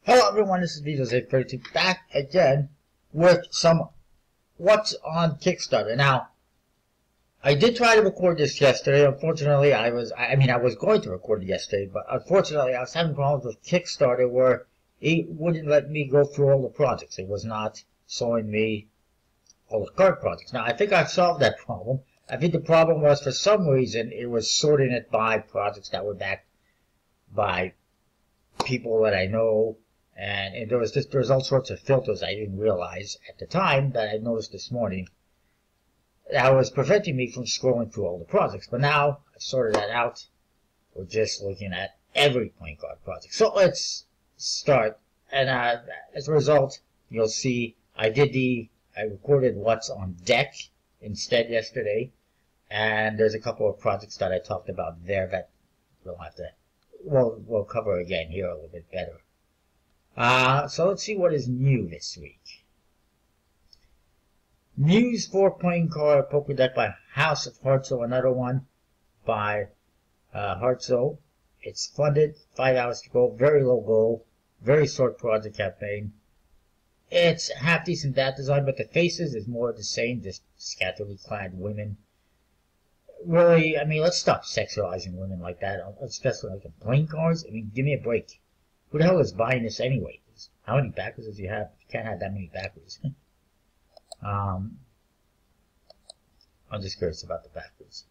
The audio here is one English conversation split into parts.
Hello everyone, this is Vito's832 back again with some What's on Kickstarter. Now, I did try to record this yesterday. Unfortunately, I was going to record it yesterday, but unfortunately I was having problems with Kickstarter where it wouldn't let me go through all the projects. It was not showing me all the card projects. Now, I think I've solved that problem. I think the problem was, for some reason, it was sorting it by projects that were backed by people that I know. And there was all sorts of filters I didn't realize at the time that I noticed this morning that was preventing me from scrolling through all the projects. But now I've sorted that out. We're just looking at every playing card project. So let's start. And as a result, you'll see I recorded What's on Deck instead yesterday. And there's a couple of projects that I talked about there that we'll cover again here a little bit better. So let's see what is new this week. News for playing card poker deck by House of Heartso, another one by Heartso. It's funded, 5 hours to go, very low goal, very short project campaign. It's half decent that design, but the faces is more of the same, just scantily clad women. Really, I mean, let's stop sexualizing women like that, especially like in playing cards. I mean, give me a break. Who the hell is buying this anyway? How many backers do you have? You can't have that many backers. I'm just curious about the backers.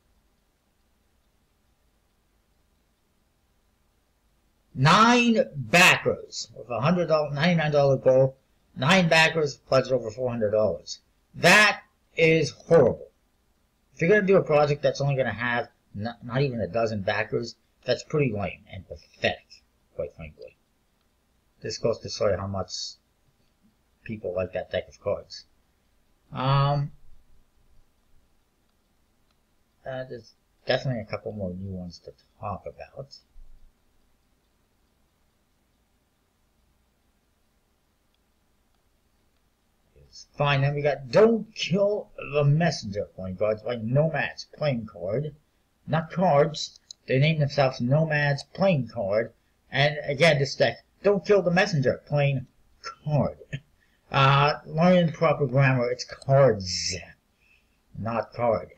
9 backers with a $99 goal. 9 backers pledged over $400. That is horrible. If you're going to do a project that's only going to have not even a dozen backers, that's pretty lame and pathetic, quite frankly. This goes to show you how much people like that deck of cards. There's definitely a couple more new ones to talk about. It's fine. Then we got Don't Kill the Messenger playing cards by Nomads playing card. Not cards. They name themselves Nomads playing card. And again, this deck, Don't Kill the Messenger playing card. Learn proper grammar. It's cards, not card.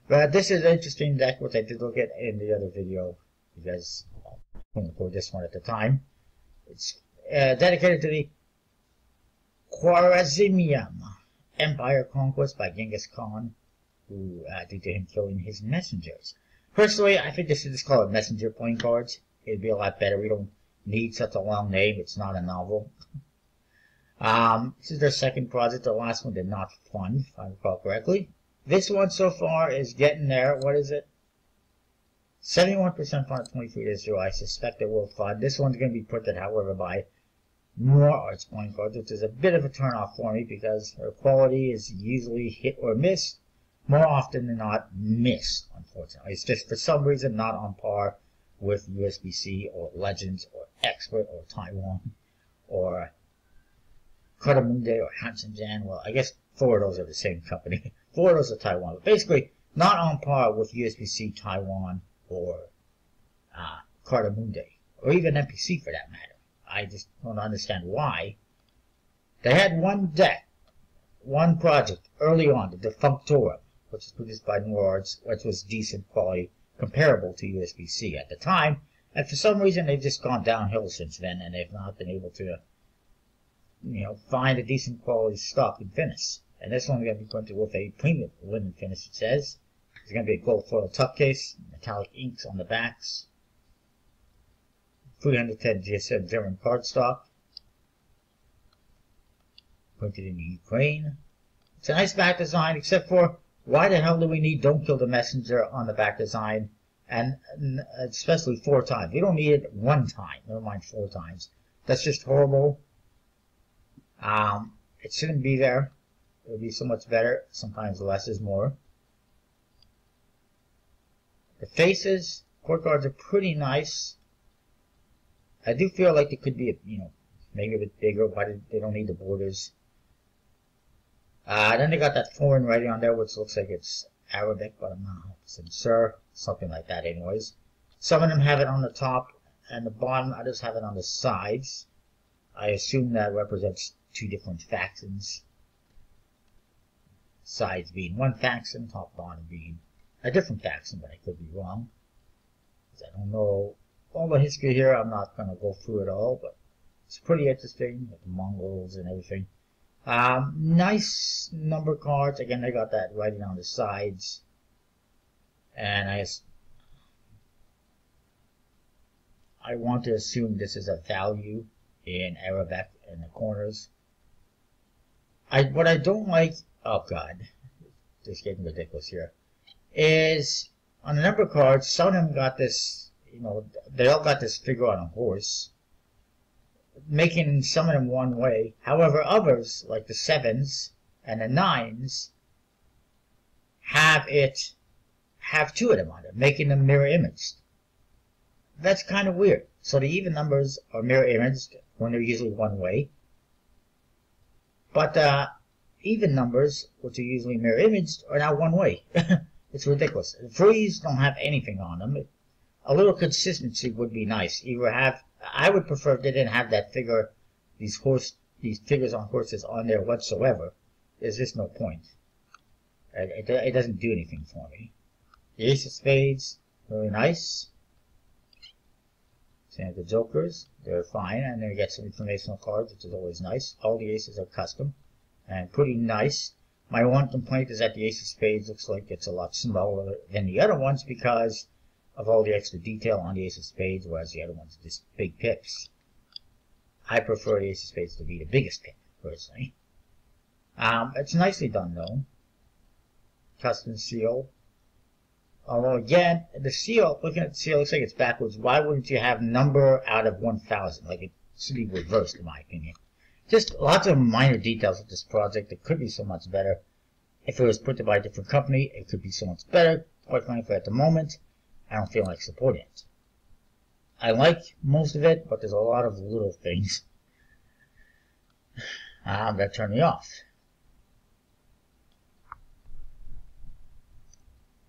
But this is an interesting deck, which I did look at in the other video, because I couldn't record this one at the time. It's dedicated to the Khwarezmian Empire Conquest by Genghis Khan, who due to him killing his messengers. Personally, I think they should just call it Messenger playing cards. It'd be a lot better. We don't need such a long name. It's not a novel. This is their second project. The last one did not fund, if I recall correctly. This one so far is getting there. What is it? 71% fund at 23 days through. I suspect it will fund. This one's going to be printed, however, by More Arts playing cards, which is a bit of a turnoff for me because their quality is usually hit or miss. More often than not, miss, unfortunately. It's just for some reason not on par with USBC or Legends or Expert or Taiwan or Karamunde or Hansen Jan. Well, I guess 4 of those are the same company. 4 of those are Taiwan. But basically, not on par with USBC, Taiwan, or Karamunde, or even NPC for that matter. I just don't understand why. They had one deck, one project early on, the Defunctorum, which was produced by More Arts, which was decent quality, comparable to USBC at the time, and for some reason they've just gone downhill since then, and they've not been able to, find a decent quality stock and finish. And this one's going to be printed with a premium linen finish, it says. There's going to be a gold foil tuck case, metallic inks on the backs, 310 GSM German cardstock, printed in Ukraine. It's a nice back design, except for why the hell do we need Don't Kill the Messenger on the back design, and especially 4 times? You don't need it 1 time, never mind 4 times. That's just horrible. It shouldn't be there. It would be so much better. Sometimes less is more. The faces, court cards are pretty nice. I do feel like they could be, maybe a bit bigger, but they don't need the borders. Then they got that foreign writing on there, which looks like it's Arabic, but I'm not 100% sure. Something like that anyways. Some of them have it on the top and the bottom. Others have it on the sides. I assume that represents two different factions. Sides being one faction, top bottom being a different faction, but I could be wrong. I don't know all the history here. I'm not going to go through it all, but it's pretty interesting with the Mongols and everything. Nice number cards. Again, they got that writing on the sides. And I want to assume this is a value in Arabic in the corners. What I don't like, oh god, this is getting ridiculous here, is on the number cards, some of them got this, they all got this figure on a horse, making some of them one way. However, others, like the 7s and the 9s, have two of them on it, making them mirror imaged. That's kind of weird. So the even numbers are mirror imaged when they're usually one way. But even numbers, which are usually mirror imaged, are now one way. It's ridiculous. The threes don't have anything on them. A little consistency would be nice. I would prefer if they didn't have that figure, these figures on horses on there whatsoever. There's just no point. It doesn't do anything for me. The Ace of Spades, really nice. Same with the Jokers, they're fine, and then you get some informational cards, which is always nice. All the aces are custom and pretty nice. My one complaint is that the Ace of Spades looks like it's a lot smaller than the other ones because of all the extra detail on the Ace of Spades, whereas the other ones are just big pips. I prefer the Ace of Spades to be the biggest pip, personally. It's nicely done, though. Custom seal. Although, again, the seal, looking at the seal, looks like it's backwards. Why wouldn't you have number out of 1,000? Like, it should be reversed, in my opinion. Just lots of minor details of this project. It could be so much better. If it was printed by a different company, it could be so much better. Quite frankly, at the moment, I don't feel like supporting it. I like most of it, but there's a lot of little things that turn me off.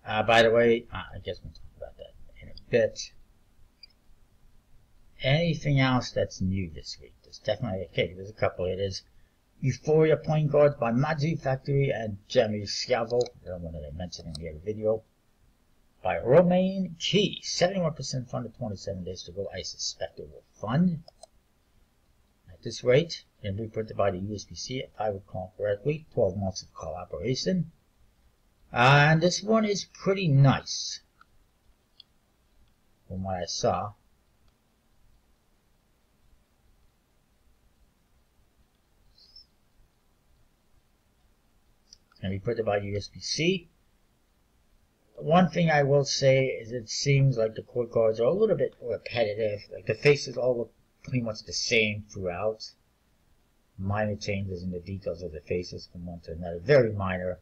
By the way, I guess we'll talk about that in a bit. Anything else that's new this week? There's definitely, okay, there's a couple. It is Euphoria playing cards by Magic Factory and Jeremy Schiavo, the one that I mentioned in the other video. By Romain Key, 71% funded, 27 days to go. I suspect it will fund. At this rate, it'll be printed by the USPC, if I recall correctly. 12 months of collaboration. And this one is pretty nice, from what I saw. It's going to be printed by USPC. One thing I will say is it seems like the core cards are a little bit repetitive. Like the faces all look pretty much the same throughout. Minor changes in the details of the faces from one to another. Very minor.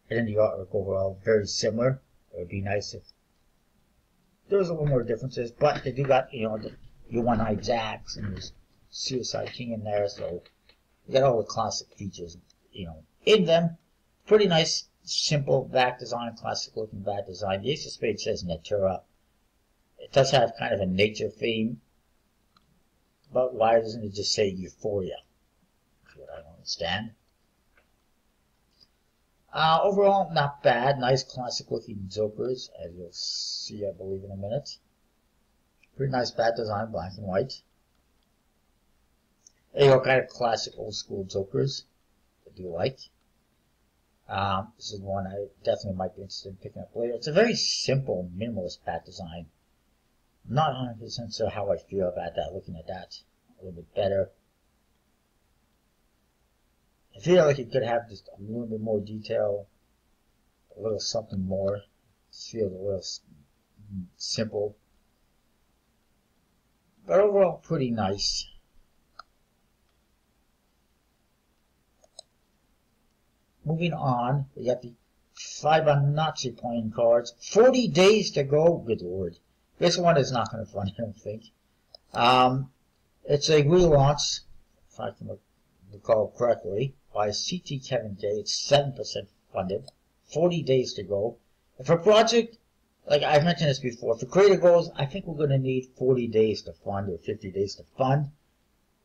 And then the artwork overall, very similar. It would be nice if there was a little more differences, but they do got, your one-eyed jacks and there's Suicide King in there, so you got all the classic features, in them. Pretty nice, simple back design, classic looking back design. The Ace of Spades says Natura. It does have kind of a nature theme, but why doesn't it just say Euphoria? That's what I don't understand. Overall, not bad. Nice classic looking Jokers, as you'll see, I believe, in a minute. Pretty nice bat design, black and white. They are kind of classic old school Jokers. I do like. This is one I definitely might be interested in picking up later. It's a very simple, minimalist bat design. I'm not 100% sure how I feel about that, looking at that a little bit better. I feel like it could have just a little bit more detail, a little something more. It feels a little simple. But overall, pretty nice. Moving on, we got the Fibonacci playing cards. 40 days to go. Good lord. This one is not going to fund, I don't think. It's a relaunch, if I can recall correctly, by CT Kevin J. It's 7% funded. 40 days to go. If a project, like I've mentioned this before, if a creator goes, I think we're going to need 40 days to fund or 50 days to fund.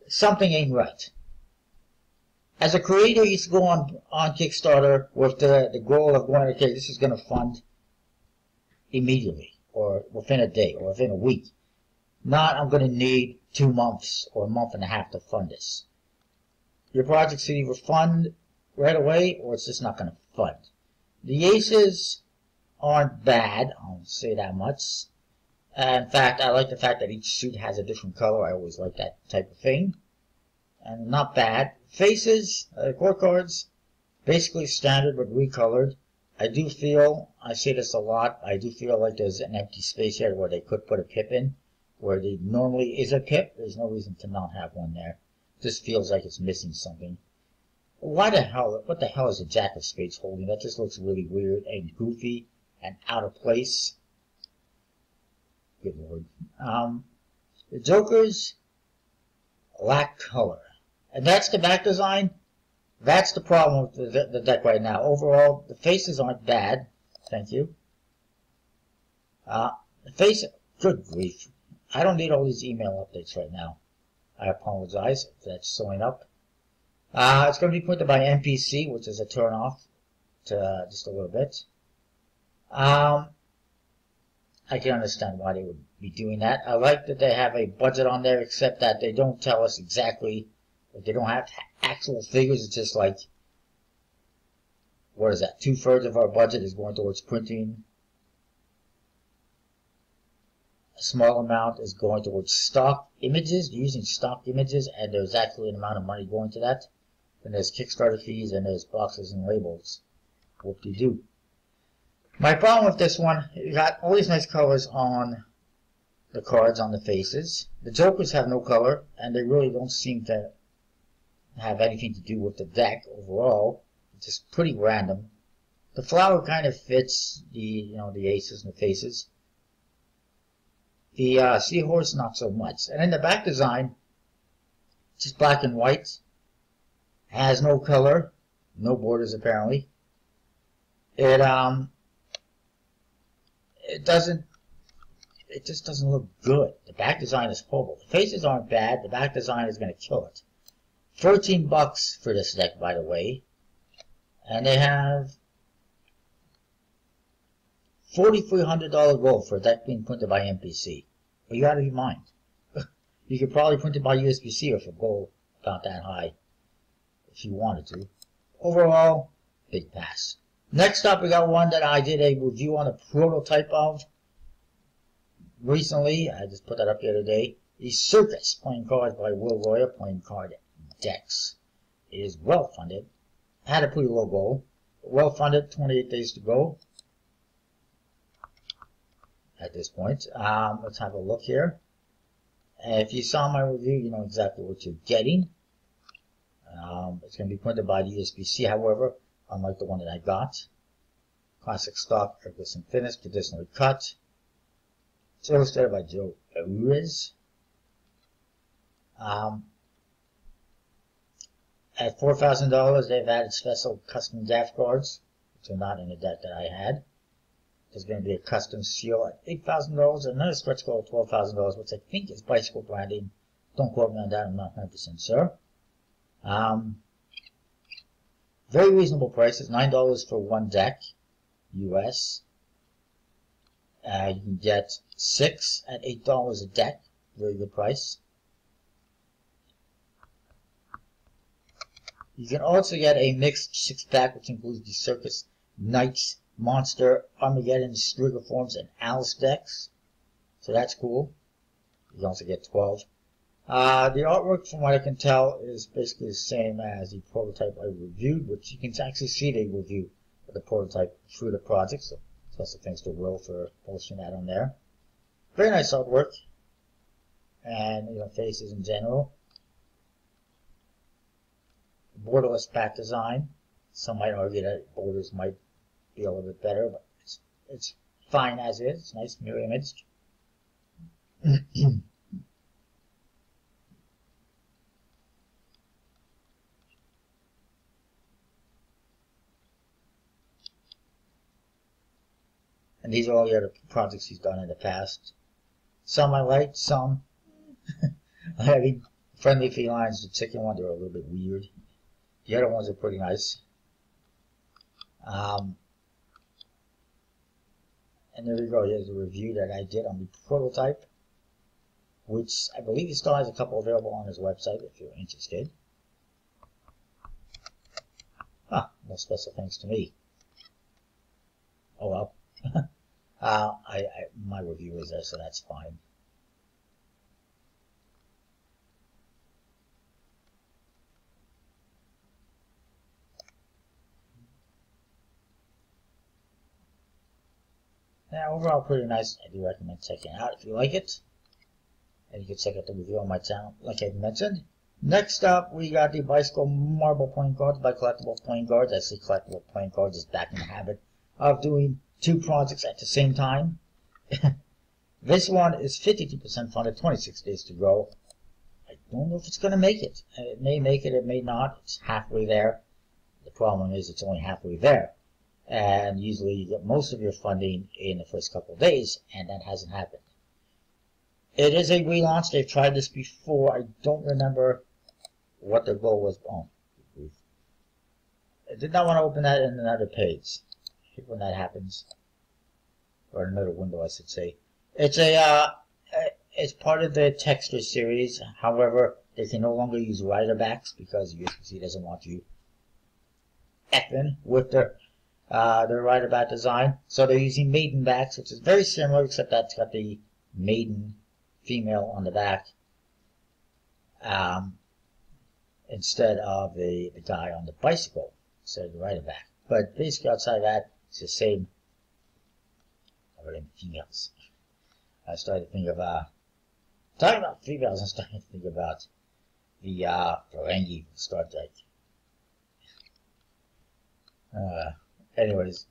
something ain't right. As a creator, you used to go on Kickstarter with the goal of going, okay, this is going to fund immediately, or within a day, or within a week. Not, I'm going to need 2 months or a month and a half to fund this. Your project should either fund right away, or it's just not going to fund. The aces aren't bad, I'll say that much. In fact, I like the fact that each suit has a different color. I always like that type of thing. And not bad. Faces, core cards, basically standard but recolored. I do feel, I say this a lot, I do feel like there's an empty space here where they could put a pip in. Where there normally is a pip, there's no reason to not have one there. This feels like it's missing something. What the hell is a Jack of Spades holding? That just looks really weird and goofy and out of place. Good lord. The Jokers lack color. And that's the back design. That's the problem with the deck right now. Overall, the faces aren't bad. Thank you. The face, good grief. I don't need all these email updates right now. I apologize if that's showing up. It's going to be printed by NPC, which is a turn off to just a little bit. I can understand why they would be doing that. I like that they have a budget on there, except that they don't tell us exactly. If they don't have actual figures, it's just like, what is that? 2/3 of our budget is going towards printing. A small amount is going towards stock images, using stock images, and there's actually an amount of money going to that. Then there's Kickstarter fees, and there's boxes and labels. Whoop-de-doo. My problem with this one, you got all these nice colors on the cards, on the faces. The Jokers have no color, and they really don't seem to have anything to do with the deck overall. It's just pretty random. The flower kind of fits the aces and the faces. The seahorse, not so much. And in the back design, just black and white. Has no color, no borders apparently. It just doesn't look good. The back design is horrible. The faces aren't bad. The back design is going to kill it. $13 for this deck, by the way. And they have $4,300 goal for a deck being printed by NPC. Well, you got to be mind. You could probably print it by USB-C if a goal about that high, if you wanted to. Overall, big pass. Next up, we got one that I did a review on a prototype of recently. I just put that up the other day. The Circus playing cards by Will Royer playing card decks. It is well funded. Had a pretty low goal. Well funded, 28 days to go. At this point, let's have a look here. If you saw my review, you know exactly what you're getting. It's going to be printed by the USB-C, however, unlike the one that I got. Classic stock, Ferguson finish, traditionally cut. It's illustrated by Joe Ruiz. At $4,000, they've added special custom draft cards, which are not in the deck that I had. There's going to be a custom seal at $8,000, another stretch goal at $12,000, which I think is bicycle branding. Don't quote me on that, I'm not 100% sure. Very reasonable prices, $9 for one deck, US. You can get 6 at $8 a deck, very good price. You can also get a mixed 6-pack, which includes the Circus Knights, Monster, Armageddon, Striga Forms, and Alice decks. So that's cool. You can also get 12. The artwork, from what I can tell, is basically the same as the prototype I reviewed, which you can actually see the review of the prototype through the project. So also thanks to Will for posting that on there. Very nice artwork, and faces in general. Borderless back design. Some might argue that borders might be a little bit better, but it's fine as is. It's nice mirror image. And these are all the other projects he's done in the past. Some I liked, some I mean, Friendly felines, the chicken one, they're a little bit weird. The other ones are pretty nice. And there we go. Here's a review that I did on the prototype, which I believe he still has a couple available on his website if you're interested. No special thanks to me. Oh well. My review is there, so that's fine. Now, overall, pretty nice. I do recommend checking it out if you like it. And you can check out the review on my channel, like I mentioned. Next up, we got the bicycle marble playing cards by Collectible Playing Cards. Actually, Collectible Playing Cards is back in the habit of doing 2 projects at the same time. This one is 52% funded, 26 days to go. I don't know if it's going to make it. It may make it, it may not. It's halfway there. The problem is it's only halfway there. And usually you get most of your funding in the first couple of days, and that hasn't happened. It is a relaunch. They've tried this before. I don't remember what their goal was. Oh, I did not want to open that in another page. I hate when that happens. Or another window, I should say. It's it's part of the texture series. However, they can no longer use rider backs because USPC doesn't want you effing with their rider back design. So they're using maiden backs, which is very similar, except that's got the maiden female on the back instead of the guy on the bicycle, instead of the rider back. But basically outside of that, it's the same. Females. I started to think of talking about females. I'm starting to think about the Ferengi from Star Trek. Anyways,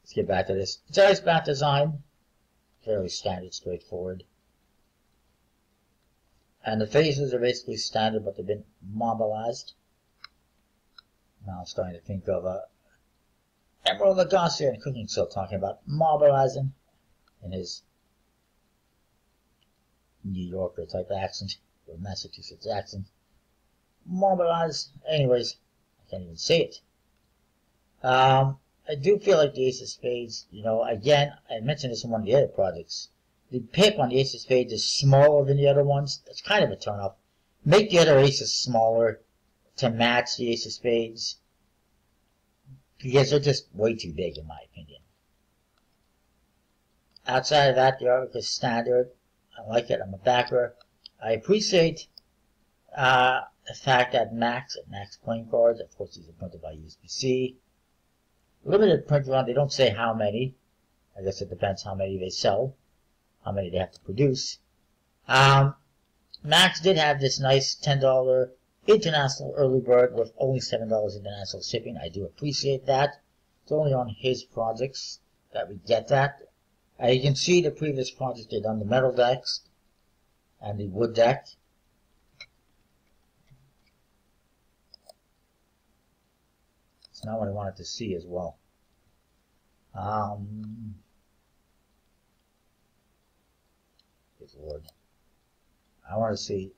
let's get back to this. It's a nice back design, fairly standard, straightforward. And the faces are basically standard, but they've been marbleized. Now I'm starting to think of Emerald Lagasse and Cooking Show talking about marbleizing in his New Yorker type accent, or Massachusetts accent. Marbleized. Anyways, I can't even say it. I do feel like the Ace of Spades, you know, again, I mentioned this in one of the other projects. The pip on the Ace of Spades is smaller than the other ones. That's kind of a turn off. Make the other aces smaller to match the Ace of Spades, because they're just way too big in my opinion. Outside of that, the artwork is standard. I like it. I'm a backer. I appreciate the fact that Max Playing Cards, of course these are printed by USPC. Limited print run, they don't say how many. I guess it depends how many they sell, how many they have to produce. Max did have this nice $10 international early bird with only $7 international shipping. I do appreciate that. It's only on his projects that we get that. You can see the previous project they've done the metal decks and the wood deck. It's not what I wanted to see as well. Good Lord. I want to see.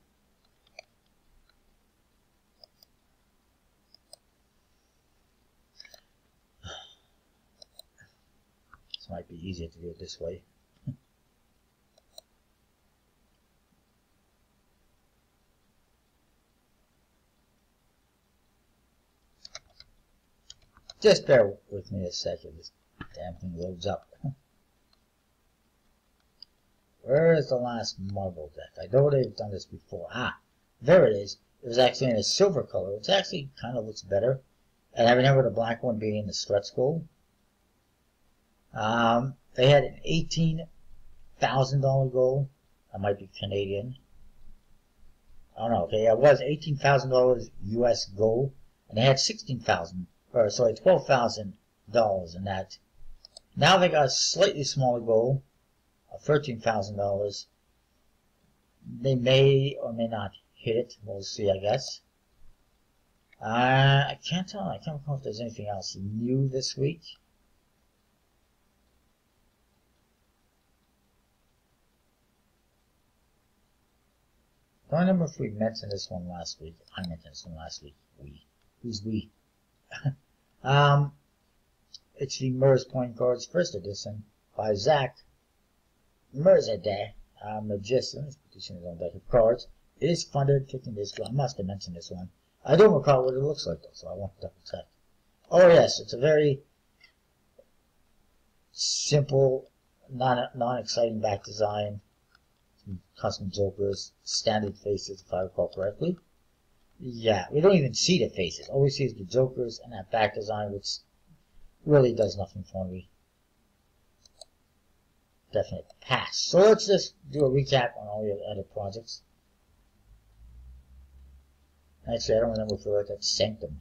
This might be easier to do it this way. Just bear with me a second. This damn thing loads up. Where is the last marble deck? I know they've done this before. Ah, there it is. It was actually in a silver color, which actually kind of looks better. And I remember the black one being in the stretch goal. They had an $18,000 goal. That might be Canadian. I don't know. Okay, it was $18,000 US goal, and they had $12,000 in that. Now they got a slightly smaller goal of $13,000. They may or may not hit it. We'll see, I guess. I can't tell. I can't recall if there's anything else new this week. Don't remember if we mentioned this one last week. I mentioned this one last week. We. Who's we? It's the Mers Playing Cards First Edition by Zach Merzadeh, Magician. He's producing his own deck of cards. It is funded 15 days ago. I must have mentioned this one. I don't recall what it looks like though, so I won't double check. Oh yes, it's a very simple, non-exciting back design. Some custom jokers, standard faces, if I recall correctly. Yeah, we don't even see the faces. All we see is the jokers and that back design, which really does nothing for me. Definite pass. So let's just do a recap on all your other projects. Actually, I don't remember if we looked at Sanctum.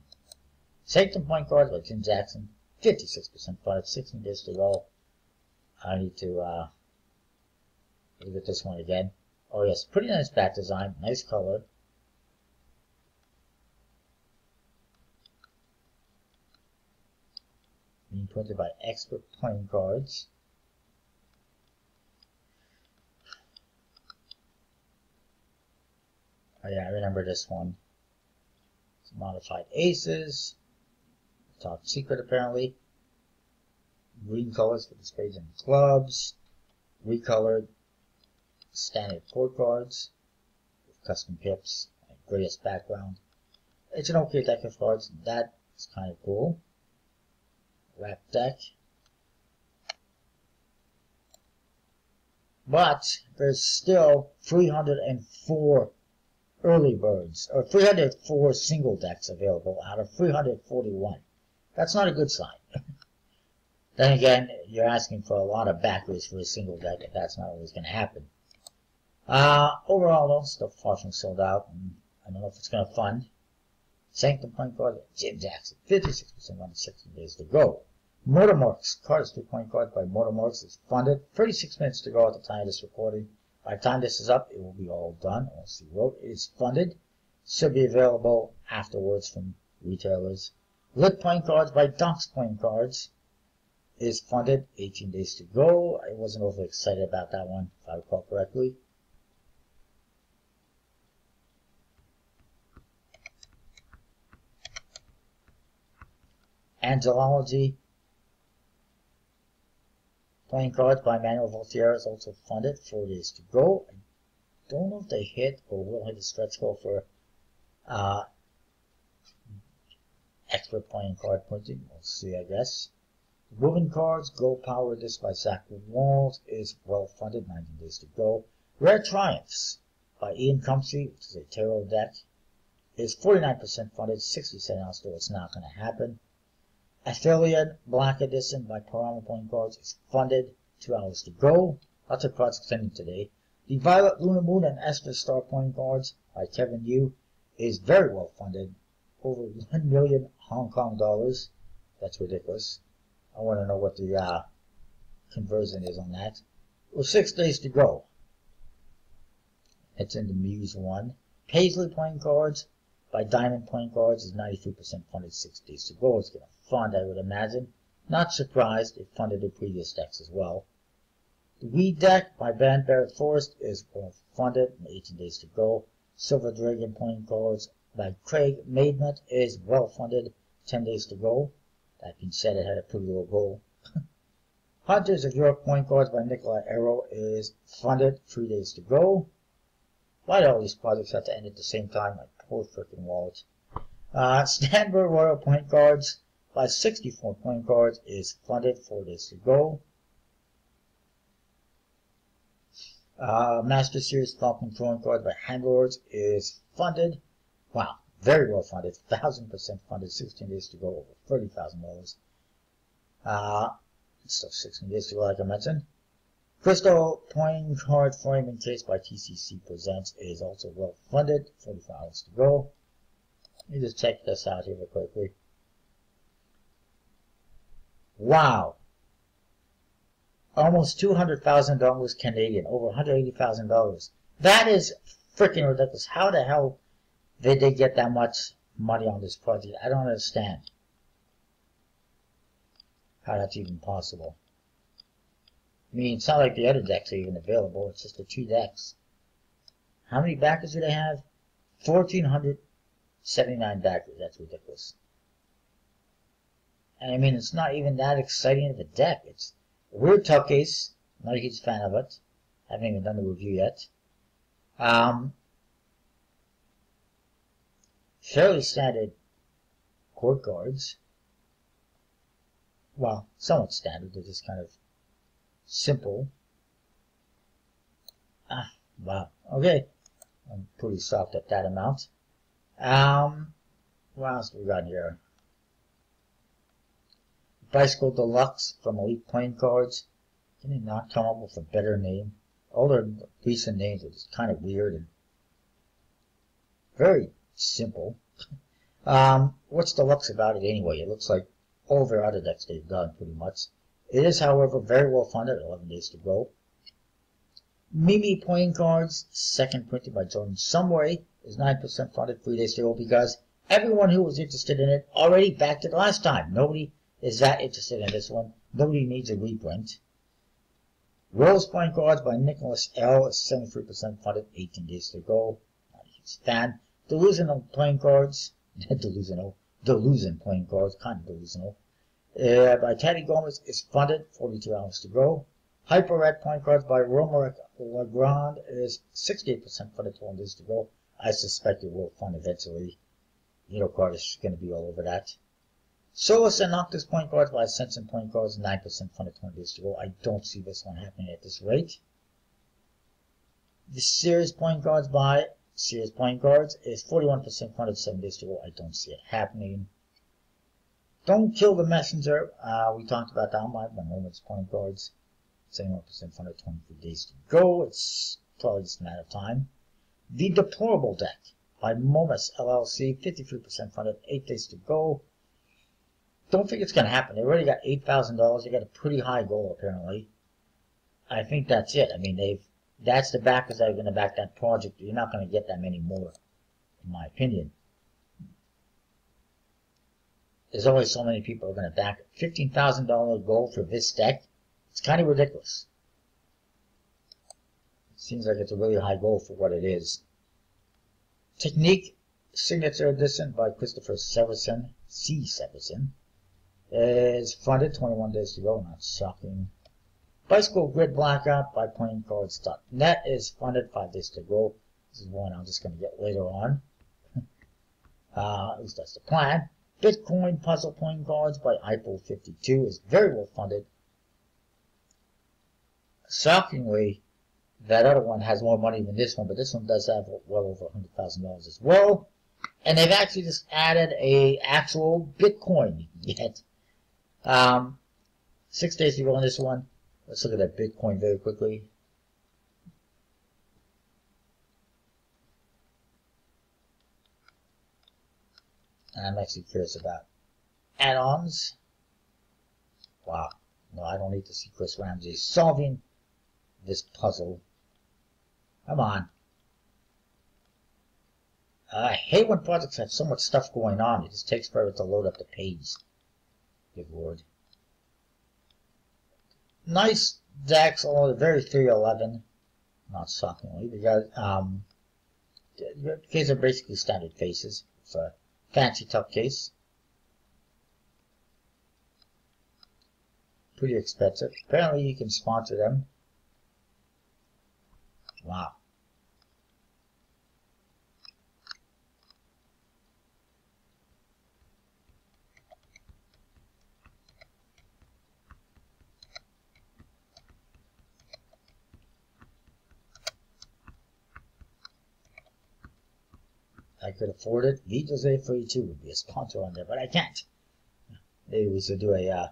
Sanctum Point Cards by Jim Jackson. 56% funded, 16 days to go. I need to look at this one again. Oh yes, pretty nice back design, nice color. Being printed by Expert Playing Cards. Oh yeah, I remember this one. It's modified aces. Top secret apparently. Green colors for the spades and clubs. Recolored standard court cards with custom pips and grayish background. It's an okay deck of cards. That is kind of cool. Wrap deck. But there's still 304 early birds, or 304 single decks available out of 341. That's not a good sign. Then again, you're asking for a lot of backers for a single deck, and that's not always going to happen. Overall, though, still far from sold out, and I don't know if it's going to fund. Sanctum Point Card, Jim Jackson, 56% on 16 days to go. Motormarks, cards 2-point card by Motormarks is funded. 36 minutes to go at the time of this recording. By the time this is up, it will be all done. Also wrote, it is funded. Should be available afterwards from retailers. Lit Playing Cards by Docs Playing Cards is funded. 18 days to go. I wasn't overly excited about that one, if I recall correctly. Angelology Playing Cards by Manuel Voltaire is also funded. 4 days to go. I don't know if they hit or will hit the stretch goal for Expert Playing Card printing. We'll see, I guess. Moving Cards, Go Power, this by Zach Walls is well funded. 19 days to go. Rare Triumphs by Ian Comsey, which is a tarot deck, is 49% funded. 60% out, so it's not going to happen. Affiliate Black Edition by Parama Playing Cards is funded. 2 hours to go. Lots of cards extending today. The Violet Lunar Moon and Esther Star Playing Cards by Kevin Yu is very well funded. Over 1 million Hong Kong dollars. That's ridiculous. I want to know what the conversion is on that. With 6 days to go. It's in the Muse one. Paisley Playing Cards by Diamond Playing Cards is 93% funded. 6 days to go. It's going to fund, I would imagine. Not surprised, it funded the previous decks as well. The Weed deck by Van Barrett Forest is well funded. 18 days to go. Silver Dragon Playing Cards by Craig Maidment is well funded. 10 days to go. That being said, it had a pretty low goal. Hunters of Europe Playing Cards by Nikolai Arrow is funded. 3 days to go. Why do all these projects have to end at the same time? My poor freaking wallet. Stanford Royal Playing Cards by 64 Playing Cards is funded. 4 days to go. Master Series Falcon Throwing Cards by Handlords is funded. Wow, very well funded. 1,000% funded. 16 days to go. Over $30,000. It's still 16 days to go, like I mentioned. Crystal Playing Card Frame and Case by TCC Presents is also well funded. 45 hours to go. Let me just check this out here real quickly. Wow. Almost $200,000 Canadian. Over $180,000. That is freaking ridiculous. How the hell did they get that much money on this project? I don't understand how that's even possible. I mean, it's not like the other decks are even available. It's just the 2 decks. How many backers do they have? 1,479 backers. That's ridiculous. And I mean, it's not even that exciting of a deck. It's a weird tough case. I'm not a huge fan of it. Haven't even done the review yet. Fairly standard court cards. Well, somewhat standard. They're just kind of simple. Wow. Okay. I'm pretty soft at that amount. What else do we got here? Bicycle Deluxe from Elite Playing Cards. Can they not come up with a better name? All their recent names are just kind of weird and very simple. What's deluxe about it anyway? It looks like all their other decks they've done pretty much. It is, however, very well funded. 11 days to go. Mimi Playing Cards, second printed by Jordan Someway, is 9% funded, 3 days to go, because everyone who was interested in it already backed it last time. Nobody is that interested in this one. Nobody needs a reprint. Rose Playing Cards by Nicholas L. is 73% funded, 18 days to go. Not a huge fan. Delusional Playing Cards, Delusion Playing Cards, kind of delusional, by Teddy Gomez is funded, 42 hours to go. Hyper Red Playing Cards by Romerick Legrand is 68% funded, 12 days to go. I suspect it will fund eventually. Card is going to be all over that. Solus and Noctis Playing Cards by Ascension Playing Cards, 9% funded, 20 days to go. I don't see this one happening at this rate. The Series Playing Cards by Series Playing Cards is 41% funded, 7 days to go. I don't see it happening. Don't Kill the Messenger. We talked about that one by Moments Playing Cards. 71% funded, 23 days to go. It's probably just a matter of time. The Deplorable Deck by Momus LLC, 53% funded, 8 days to go. Don't think it's going to happen. They already got $8,000. They got a pretty high goal, apparently. I think that's it. I mean, that's the backers that are going to back that project. You're not going to get that many more, in my opinion. There's always so many people who are going to back it. $15,000 goal for this deck. It's kind of ridiculous. It seems like it's a really high goal for what it is. Technique Signature Edition by Christopher Severson, C. Severson, is funded, 21 days to go, not shocking. Bicycle Grid Blackout by PlayingCards.net is funded, 5 days to go. This is one I'm just going to get later on. At least that's the plan. Bitcoin Puzzle Playing Cards by Eiffel52 is very well funded. Shockingly, that other one has more money than this one, but this one does have well over $100,000 as well. And they've actually just added a actual Bitcoin yet. 6 days to go on this one. Let's look at that Bitcoin very quickly. I'm actually curious about add-ons. Wow. No, I don't need to see Chris Ramsey solving this puzzle. Come on. I hate when projects have so much stuff going on. It just takes forever to load up the page. Good lord. Nice decks, although they're very 311. Not shockingly, because the cases are basically standard faces. It's a fancy tough case. Pretty expensive. Apparently you can sponsor them. Wow. I could afford it. VJose32 would be a sponsor on there, but I can't. Maybe we should do a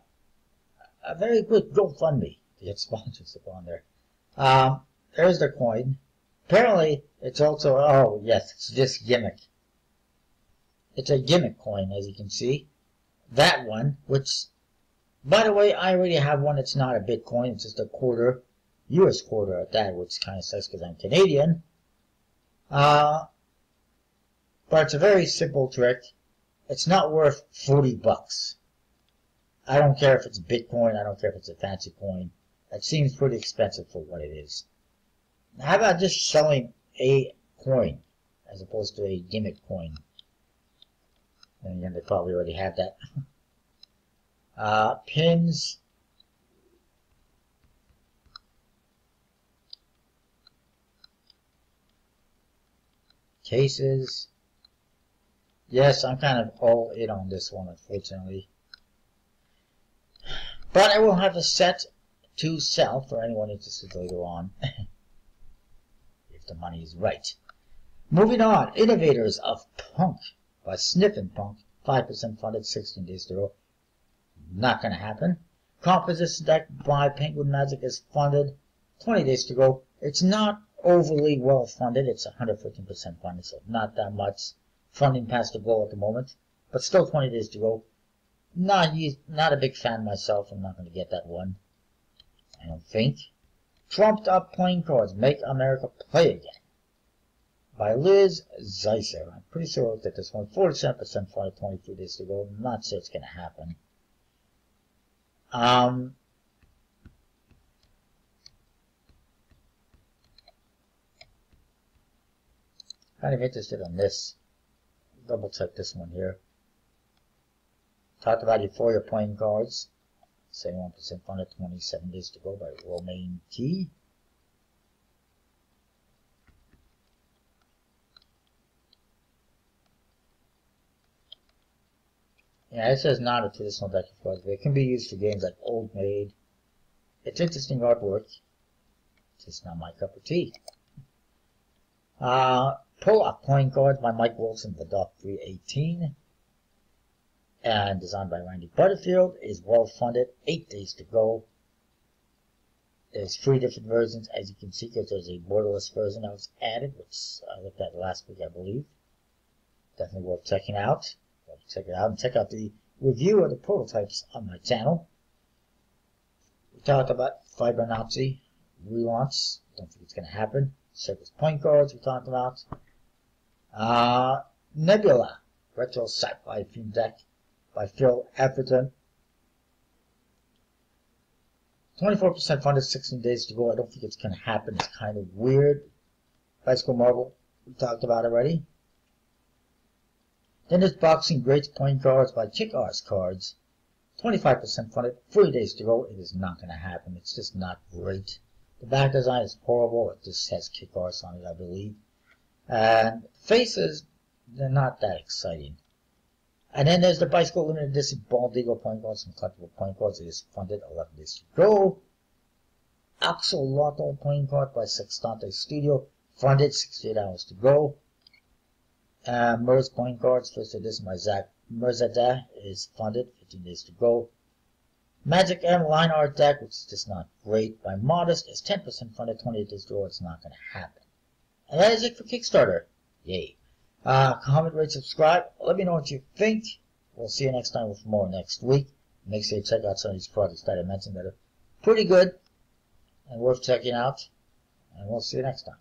very good GoFundMe to get sponsors up on there. There's the coin. Apparently, it's also, oh yes, it's just gimmick. It's a gimmick coin, as you can see. That one, which, by the way, I already have one that's not a Bitcoin. It's just a quarter, US quarter at that, which kind of sucks because I'm Canadian. But it's a very simple trick. It's not worth 40 bucks. I don't care if it's Bitcoin. I don't care if it's a fancy coin. It seems pretty expensive for what it is. How about just selling a coin as opposed to a gimmick coin. And again, they probably already have that. Pins. Cases. Yes, I'm kind of all in on this one, unfortunately. But I will have a set to sell for anyone interested later on. If the money is right. Moving on. Innovators of Punk by Sniffin' Punk. 5% funded, 16 days to go. Not going to happen. Composition deck by Penguin Magic is funded. 20 days to go. It's not overly well funded. It's 115% funded, so not that much funding past the goal at the moment. But still 20 days to go. Not a big fan myself. I'm not going to get that one, I don't think. Trumped Up Playing Cards. Make America Play Again by Liz Zeisser. I'm pretty sure I looked at this one. 47% funded, 23 days to go. I'm not sure it's going to happen. Kind of interested in this. Double check this one here. Talked about Euphoria Playing Cards. 71% funded, 27 days to go by Romaine T. Yeah, this is not a traditional deck of cards, but it can be used for games like Old Maid. It's interesting artwork. Just not my cup of tea. Pull-Up Playing Cards by Mike Wilson, the Doc 318. And designed by Randy Butterfield. Is well funded. 8 days to go. There's 3 different versions, as you can see, because there's a borderless version that was added, which I looked at last week, I believe. Definitely worth checking out. Check it out and check out the review of the prototypes on my channel. We talked about Fibonacci relaunch. Don't think it's going to happen. Circus Playing Cards we talked about. Nebula Retro Sci-Fi Theme Deck by Phil Efferton. 24% funded, 16 days to go. I don't think it's going to happen. It's kind of weird. Bicycle Marble we talked about already. Then there's Boxing Greats Playing Cards by Kick Arse Cards. 25% funded, 40 days to go. It is not going to happen. It's just not great. The back design is horrible. It just has Kick Arse on it, I believe. And faces, they're not that exciting. And then there's the Bicycle Limited Edition Bald Eagle Playing Cards and Collectible Playing Cards. It is funded, 11 days to go. Axolotl Playing Card by Sextante Studio. Funded, 68 hours to go. Merz Playing Cards, first edition by Zach Merzadeh, is funded, 15 days to go. Magic M Line Art Deck, which is just not great, by Modest, is 10% funded, 28 days to go. It's not going to happen. And that is it for Kickstarter. Yay. Comment, rate, subscribe. Let me know what you think. We'll see you next time with more next week. Make sure you check out some of these projects that I mentioned that are pretty good and worth checking out. And we'll see you next time.